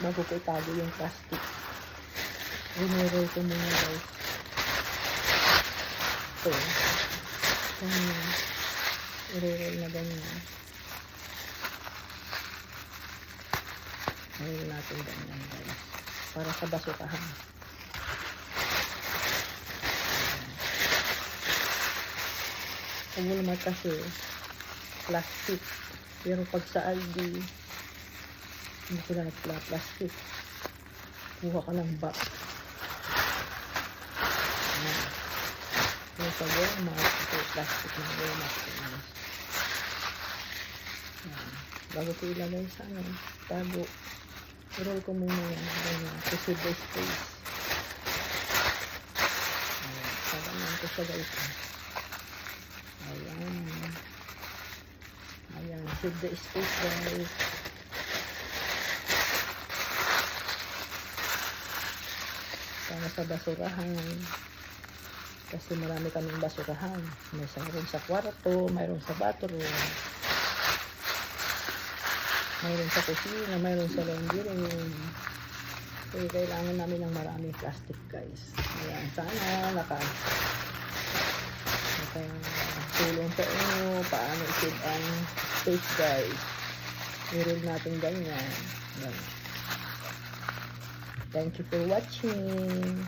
bago ko itago yung plastic. Rinurol ko muna guys. So, ganyan. I-roll na ganyan. Roll natin ganyan guys. Para sa basurahan. Pagulmat kasi plastic. Pero pag sa Aldi, hindi sila nagpla-plastic. Kuha ka ng box. Yung sa Walmart, ito plastic ng Walmart. Bago ko ilagay sa tago. I-roll ko muna yan. Ganyan. To save the space. Sabanan ko siya guys. Ayan. Ayan. Save the space guys. Para sa basurahan. Kasi marami kaming basurahan. Mayroon sa kwarto, mayroon sa bathroom, mayroon sa kusina, mayroon sa laundry room. Kaya kailangan namin ng maraming plastic guys. Ayan, sana tulong sa inyo paano i-save ang space guys. I-roll natin ganyan. Thank you for watching.